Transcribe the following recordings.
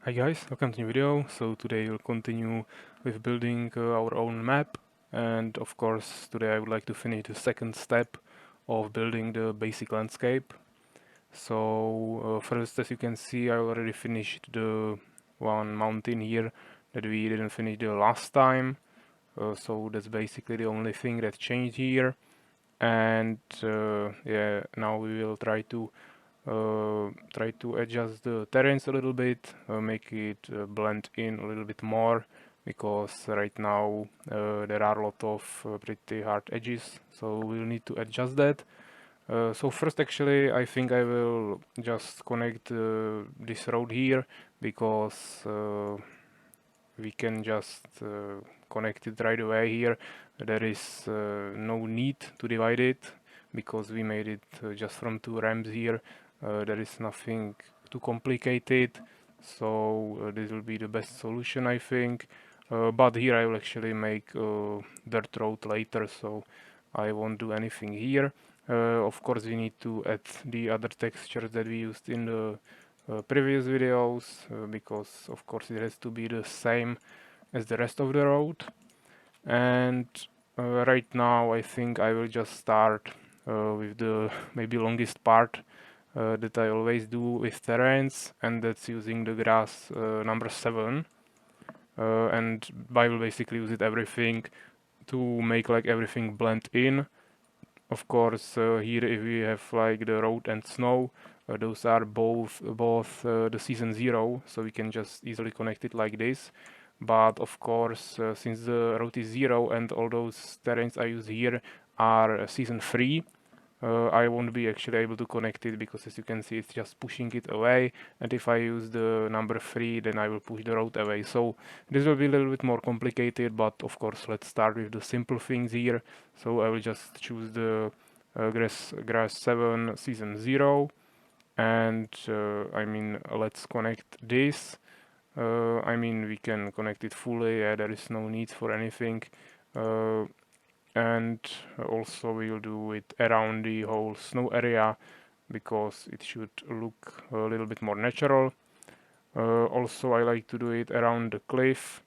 Hi guys, welcome to the new video. So today we'll continue with building our own map, and of course today I would like to finish the second step of building the basic landscape. So first, as you can see, I already finished the one mountain here that we didn't finish the last time. So that's basically the only thing that changed here, and yeah, now we will try to adjust the terrains a little bit, make it blend in a little bit more, because right now there are a lot of pretty hard edges, so we'll need to adjust that. So first, actually, I think I will just connect this road here, because we can just connect it right away here. There is no need to divide it, because we made it just from two ramps here. There is nothing too complicated, so this will be the best solution, I think. But here I will actually make dirt road later, so I won't do anything here. Of course, we need to add the other textures that we used in the previous videos, because of course it has to be the same as the rest of the road. And right now I think I will just start with the maybe longest part that I always do with terrains, and that's using the grass number 7. And I will basically use it everything to make like everything blend in. Of course, here if we have like the road and snow, those are both the season 0, so we can just easily connect it like this. But of course, since the road is 0 and all those terrains I use here are season 3, I won't be actually able to connect it, because as you can see it's just pushing it away, and if I use the number 3 then I will push the road away. So this will be a little bit more complicated, but of course let's start with the simple things here. So I will just choose the grass 7 season 0, and I mean let's connect this. I mean we can connect it fully, yeah, there is no need for anything. Uh, and also we'll do it around the whole snow area, because it should look a little bit more natural. Also I like to do it around the cliff,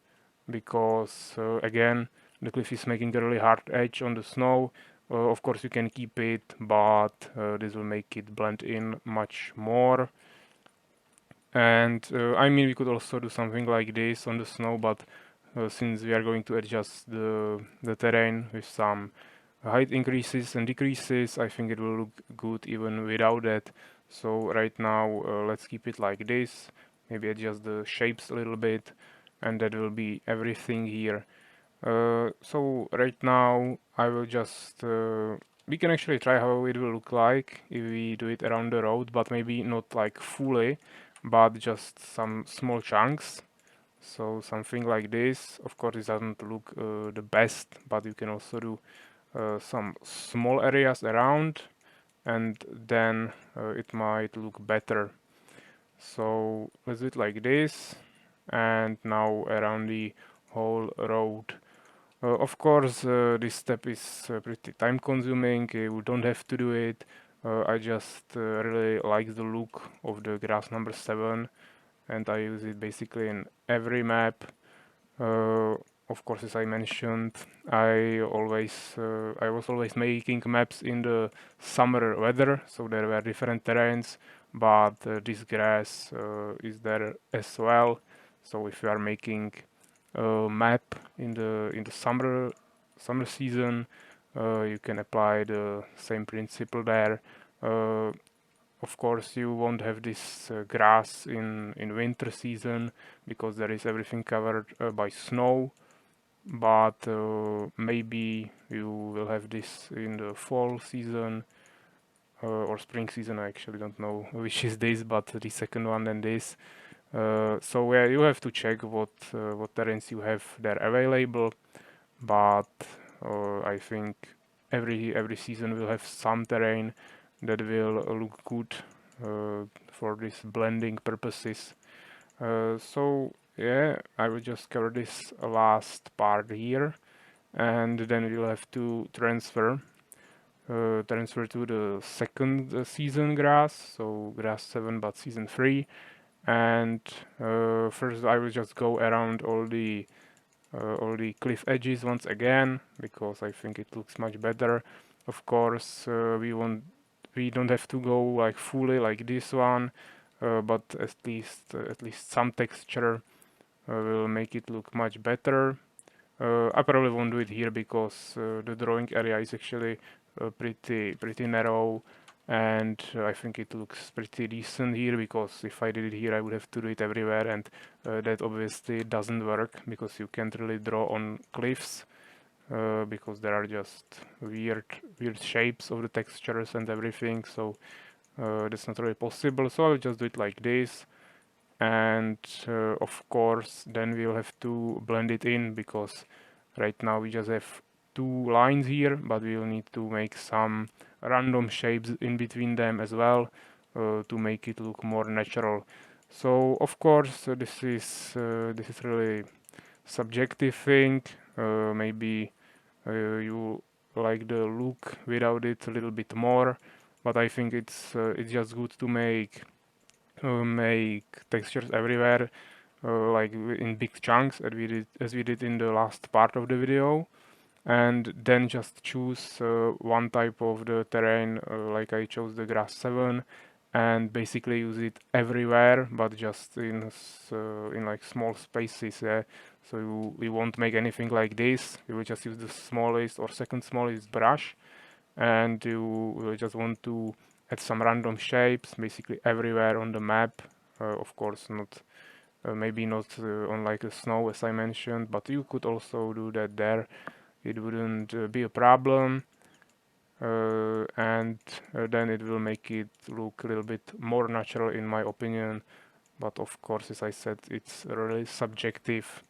because again the cliff is making a really hard edge on the snow. Of course you can keep it, but this will make it blend in much more. And I mean we could also do something like this on the snow, but since we are going to adjust the terrain with some height increases and decreases, I think it will look good even without that. So right now let's keep it like this, maybe adjust the shapes a little bit, and that will be everything here. So right now I will just we can actually try how it will look like if we do it around the road, but maybe not like fully, but just some small chunks. So something like this. Of course it doesn't look the best, but you can also do some small areas around, and then it might look better. So let's do it like this, and now around the whole road. Of course, this step is pretty time consuming. You don't have to do it. I just really like the look of the grass number 7, and I use it basically in every map. Of course, as I mentioned, I was always making maps in the summer weather, so there were different terrains, but this grass is there as well. So if you are making a map in the summer season, you can apply the same principle there. Uh, of course, you won't have this grass in winter season, because there is everything covered by snow. But maybe you will have this in the fall season or spring season. I actually don't know which is this, but the second one than this. So yeah, you have to check what terrains you have there available. But I think every season will have some terrain that will look good for this blending purposes. So yeah, I will just cover this last part here, and then we'll have to transfer to the second season grass, so grass 7 but season 3. And first I will just go around all the cliff edges once again, because I think it looks much better. Of course, we don't have to go like fully like this one, but at least some texture will make it look much better. I probably won't do it here because the drawing area is actually pretty narrow, and I think it looks pretty decent here, because if I did it here I would have to do it everywhere, and that obviously doesn't work because you can't really draw on cliffs because there are just weird shapes of the textures and everything, so that's not really possible. So I'll just do it like this, and of course then we'll have to blend it in, because right now we just have two lines here, but we'll need to make some random shapes in between them as well to make it look more natural. So of course this is really subjective thing. Maybe you like the look without it a little bit more, but I think it's just good to make textures everywhere, like in big chunks, as we did in the last part of the video, and then just choose one type of the terrain, like I chose the grass 7, and basically use it everywhere, but just in like small spaces. So we won't make anything like this. We will just use the smallest or second smallest brush, and you will just want to add some random shapes basically everywhere on the map. Of course, not maybe not on like the snow as I mentioned, but you could also do that there. It wouldn't be a problem, and then it will make it look a little bit more natural in my opinion. But of course, as I said, it's really subjective.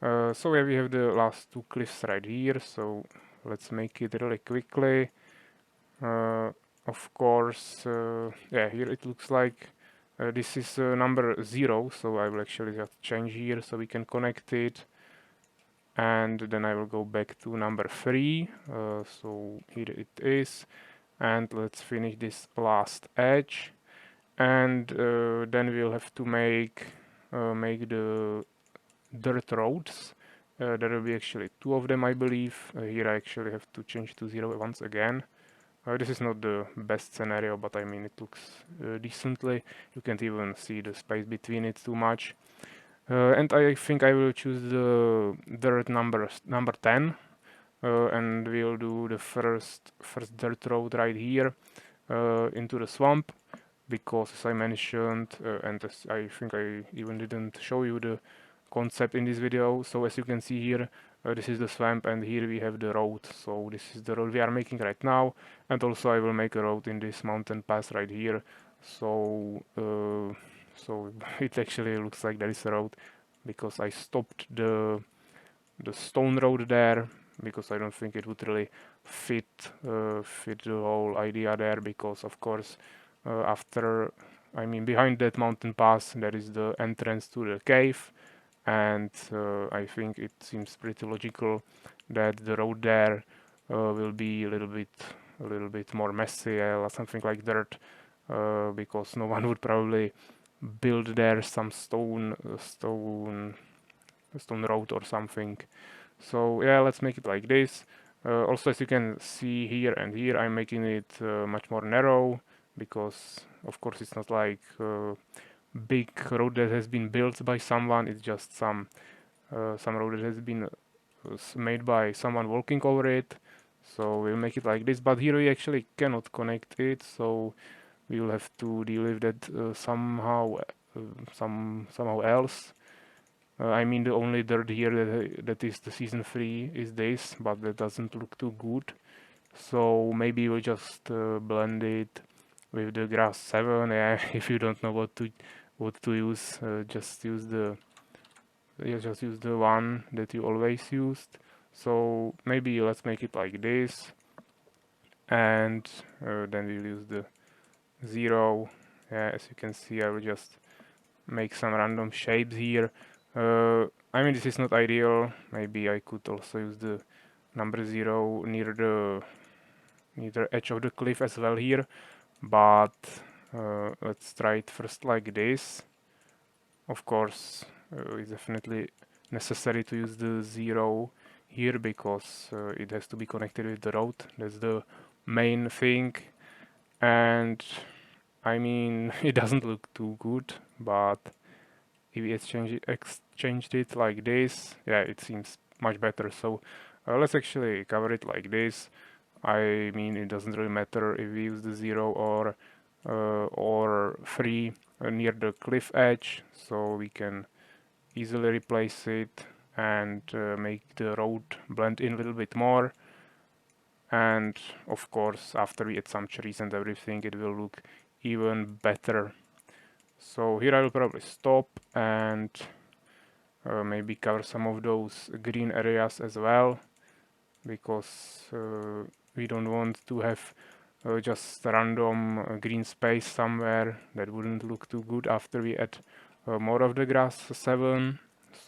So yeah, we have the last two cliffs right here, so let's make it really quickly. Of course, yeah, here it looks like this is number 0, so I will actually just change here so we can connect it, and then I will go back to number 3. So here it is, and let's finish this last edge, and then we'll have to make the dirt roads. There will be actually 2 of them, I believe. Here I actually have to change to 0 once again. This is not the best scenario, but I mean it looks decently. You can't even see the space between it too much. And I think I will choose the dirt number 10, and we'll do the first dirt road right here into the swamp, because as I mentioned, and as I think I even didn't show you the concept in this video. So as you can see here, this is the swamp, and here we have the road. So this is the road we are making right now, and also I will make a road in this mountain pass right here. So so it actually looks like there is a road, because I stopped the stone road there, because I don't think it would really fit fit the whole idea there, because of course after I mean behind that mountain pass there is the entrance to the cave, and I think it seems pretty logical that the road there will be a little bit more messy or something like dirt, because no one would probably build there some stone road or something. So yeah, let's make it like this. Also, as you can see here and here, I'm making it much more narrow, because of course it's not like big road that has been built by someone. It's just some road that has been made by someone walking over it. So we'll make it like this, but here we actually cannot connect it, so we will have to deal with that somehow else. I mean, the only dirt here that is the season 3 is this, but that doesn't look too good. So maybe we'll just blend it with the grass 7. Yeah, if you don't know what to use, just use the one that you always used. So maybe let's make it like this, and then we'll use the 0. Yeah, as you can see, I will just make some random shapes here. I mean, this is not ideal. Maybe I could also use the number 0 near the edge of the cliff as well here, but let's try it first like this. Of course, it's definitely necessary to use the 0 here because it has to be connected with the road. That's the main thing. And I mean, it doesn't look too good, but if we exchanged it like this, yeah, it seems much better. So let's actually cover it like this. I mean, it doesn't really matter if we use the 0 or 3 near the cliff edge, so we can easily replace it and make the road blend in a little bit more. And of course, after we add some trees and everything, it will look even better. So here I will probably stop and maybe cover some of those green areas as well, because we don't want to have just random green space somewhere. That wouldn't look too good after we add more of the grass 7.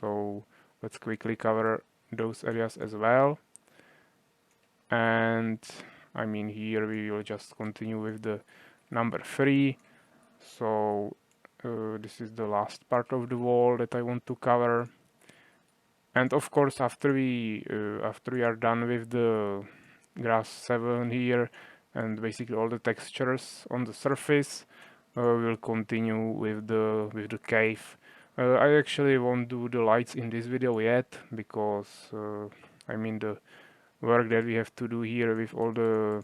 So let's quickly cover those areas as well. And I mean, here we will just continue with the number 3. So this is the last part of the wall that I want to cover. And of course, after we are done with the grass 7 here and basically all the textures on the surface, we will continue with the cave. I actually won't do the lights in this video yet because I mean the work that we have to do here with all the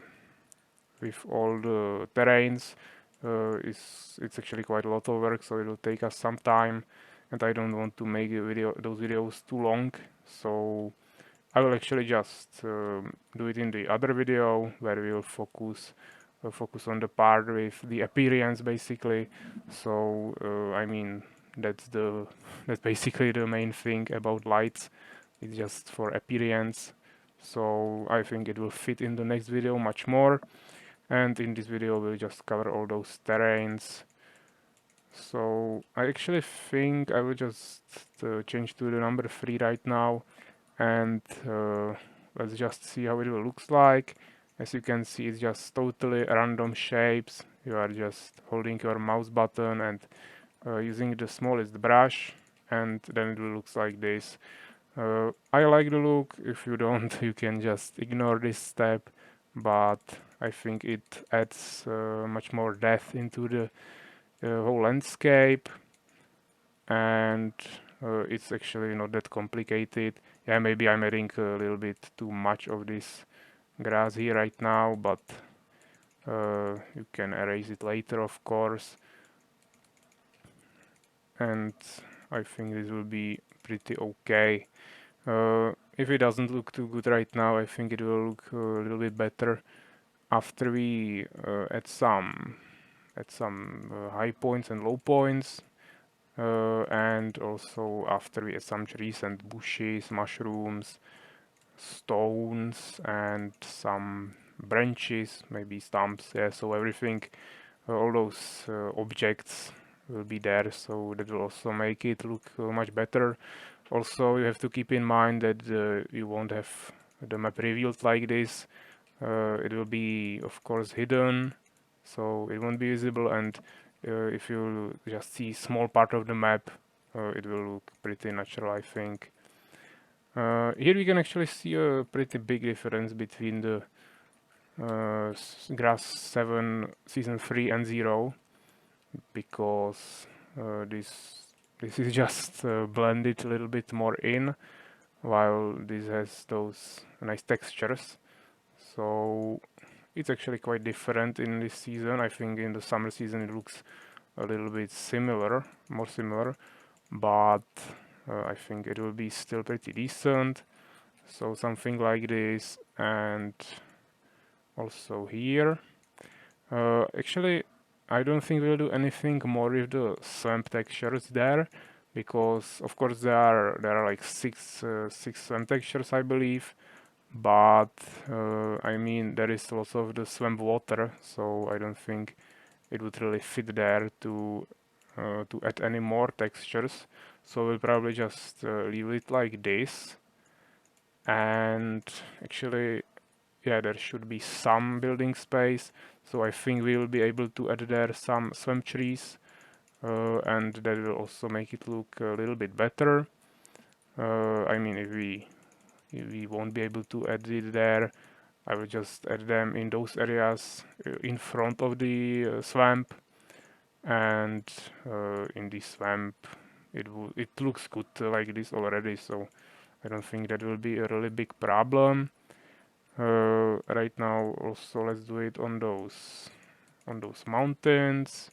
terrains it's actually quite a lot of work, so it will take us some time, and I don't want to make those videos too long, so I will actually just do it in the other video where we will focus on the part with the appearance basically. So I mean that's basically the main thing about lights. It's just for appearance. So I think it will fit in the next video much more. And in this video we'll just cover all those terrains. So I actually think I will just change to the number 3 right now, and let's just see how it looks like. As you can see, it's just totally random shapes. You are just holding your mouse button and using the smallest brush, and then it looks like this. I like the look. If you don't, you can just ignore this step, but I think it adds much more depth into the whole landscape, and it's actually not that complicated. Yeah, maybe I'm adding a little bit too much of this grass here right now, but you can erase it later, of course. And I think this will be pretty okay. If it doesn't look too good right now, I think it will look a little bit better after we add some high points and low points, and also after we add some trees and bushes, mushrooms, stones, and some branches, maybe stumps. Yeah, so everything, all those objects will be there, so that will also make it look much better. Also, you have to keep in mind that you won't have the map revealed like this. It will be, of course, hidden, so it won't be visible, and if you just see small part of the map, it will look pretty natural, I think. Here we can actually see a pretty big difference between the Grass 7 Season 3 and 0, because this is just blended a little bit more in, while this has those nice textures. So it's actually quite different in this season. I think in the summer season it looks a little bit similar, more similar, but I think it will be still pretty decent. So something like this, and also here. Actually, I don't think we'll do anything more with the swamp textures there, because of course there are like six swamp textures, I believe, but I mean there is lots of the swamp water, so I don't think it would really fit there to add any more textures. So we'll probably just leave it like this, and actually, yeah, there should be some building space, so I think we will be able to add there some swamp trees, and that will also make it look a little bit better. I mean, if we won't be able to add it there, I will just add them in those areas in front of the swamp, and in the swamp it looks good like this already, so I don't think that will be a really big problem. Right now also let's do it on those mountains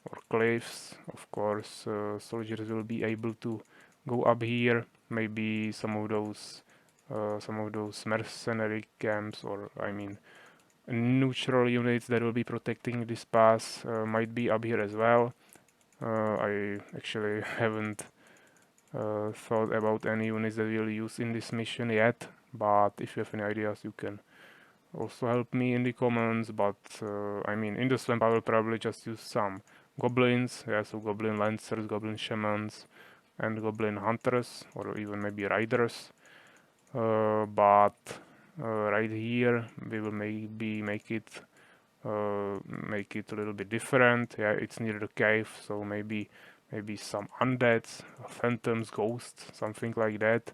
or cliffs. Of course, soldiers will be able to go up here. Maybe some of those mercenary camps, or I mean neutral units that will be protecting this pass might be up here as well. I actually haven't thought about any units that we'll use in this mission yet, but if you have any ideas, you can also help me in the comments. But I mean, in the swamp, I will probably just use some goblins, yeah, so goblin lancers, goblin shamans, and goblin hunters, or even maybe riders. But right here, we will maybe make it a little bit different. Yeah, it's near the cave, so maybe some undeads, phantoms, ghosts, something like that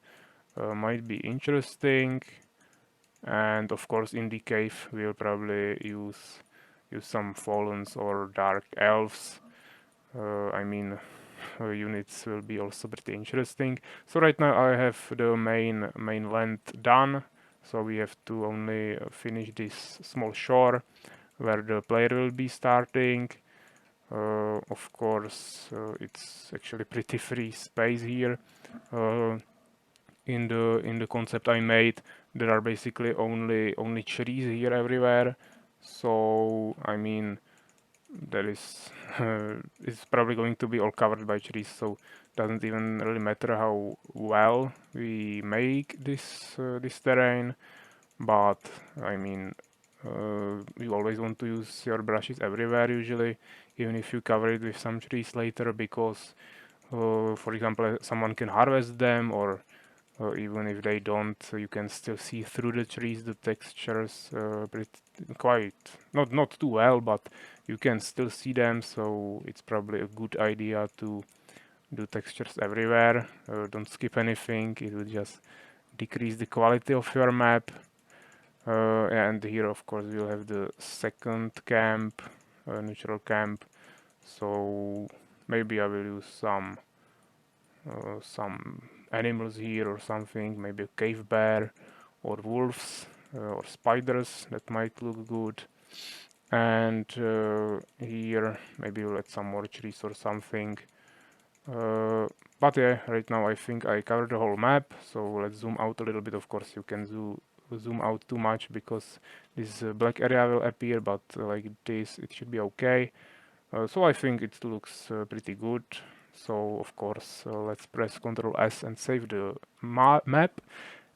might be interesting. And of course, in the cave, we'll probably use some fallens or dark elves. I mean, units will be also pretty interesting. So right now I have the main land done. So we have to only finish this small shore where the player will be starting. Of course, it's actually pretty free space here. In the concept I made, there are basically only trees here everywhere. So I mean, there is it's probably going to be all covered by trees. So doesn't even really matter how well we make this terrain. But I mean, you always want to use your brushes everywhere usually, even if you cover it with some trees later, because for example, someone can harvest them, or even if they don't, you can still see through the trees the textures quite not too well, but you can still see them. So it's probably a good idea to do textures everywhere. Don't skip anything; it will just decrease the quality of your map. And here, of course, we'll have the second camp, neutral camp. So maybe I will use some animals here or something, maybe a cave bear or wolves or spiders, that might look good. And here maybe we'll add some more trees or something. But yeah, right now I think I covered the whole map, so let's zoom out a little bit. Of course, you can zoom out too much because this black area will appear, but like this it should be okay. So I think it looks pretty good. So of course, let's press Ctrl S and save the map.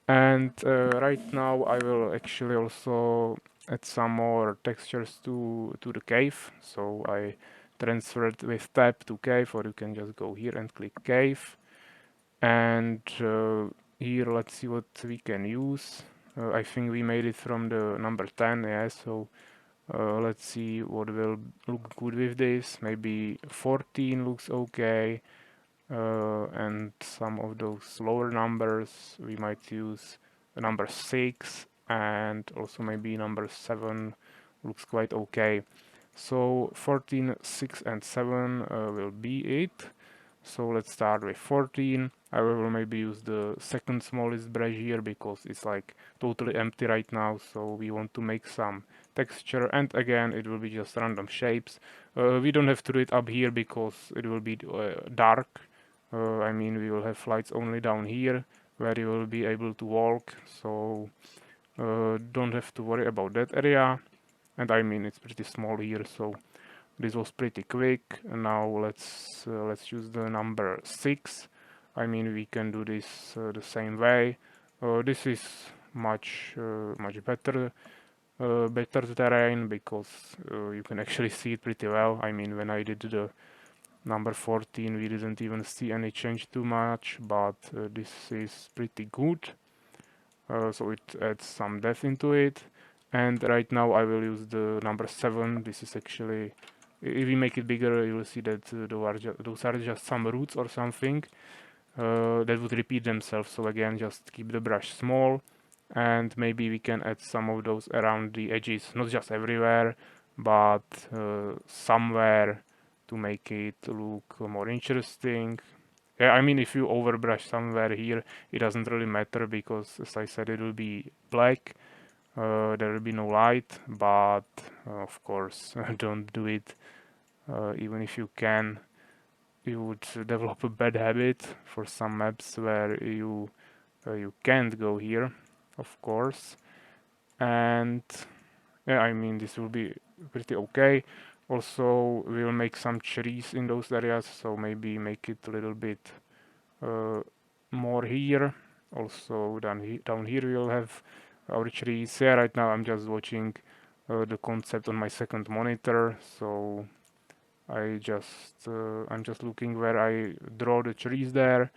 And right now I will actually also add some more textures to the cave. So I transferred with tab to cave, or you can just go here and click cave. And here let's see what we can use. I think we made it from the number 10, yeah, so let's see what will look good with this. Maybe 14 looks okay. And some of those lower numbers we might use number 6, and also maybe number 7 looks quite okay. So 14, 6 and 7 will be it. So let's start with 14. I will maybe use the second smallest brush here because it's like totally empty right now, so we want to make some texture, and again it will be just random shapes. We don't have to do it up here because it will be dark. I mean, we will have lights only down here where you will be able to walk, so don't have to worry about that area. And I mean, it's pretty small here, so this was pretty quick. Now let's use the number 6. I mean, we can do this the same way. This is much better terrain because you can actually see it pretty well. I mean, when I did the number 14, we didn't even see any change too much, but this is pretty good. So it adds some depth into it. And right now I will use the number 7. This is actually if we make it bigger, you will see that those are just some roots or something that would repeat themselves. So again, just keep the brush small, and maybe we can add some of those around the edges, not just everywhere, but somewhere, to make it look more interesting. Yeah, I mean, if you overbrush somewhere here, it doesn't really matter, because as I said, it will be black. There will be no light, but of course, don't do it. Even if you can, you would develop a bad habit for some maps where you can't go here, of course. And yeah, I mean, this will be pretty okay. Also, we'll make some trees in those areas, so maybe make it a little bit more here. Also down here we'll have our trees. Yeah, right now I'm just watching the concept on my second monitor, so I'm just looking where I draw the trees there.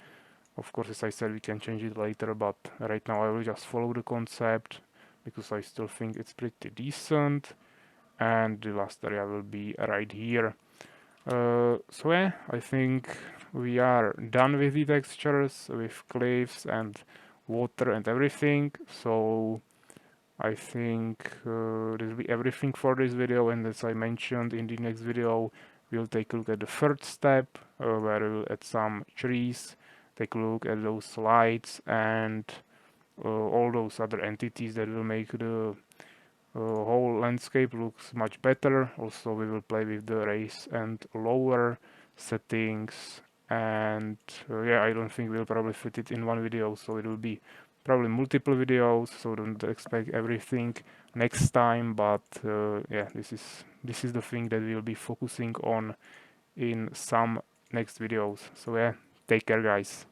Of course, as I said, we can change it later, but right now I will just follow the concept because I still think it's pretty decent. And the last area will be right here. So yeah, I think we are done with the textures, with cliffs and water and everything. So I think this will be everything for this video, and as I mentioned, in the next video we'll take a look at the third step, where we'll add some trees, take a look at those lights and all those other entities that will make the whole landscape looks much better. Also, we will play with the raise and lower settings, and yeah, I don't think we'll probably fit it in one video, so it will be probably multiple videos, so don't expect everything next time. But yeah, this is the thing that we'll be focusing on in some next videos. So yeah, take care, guys.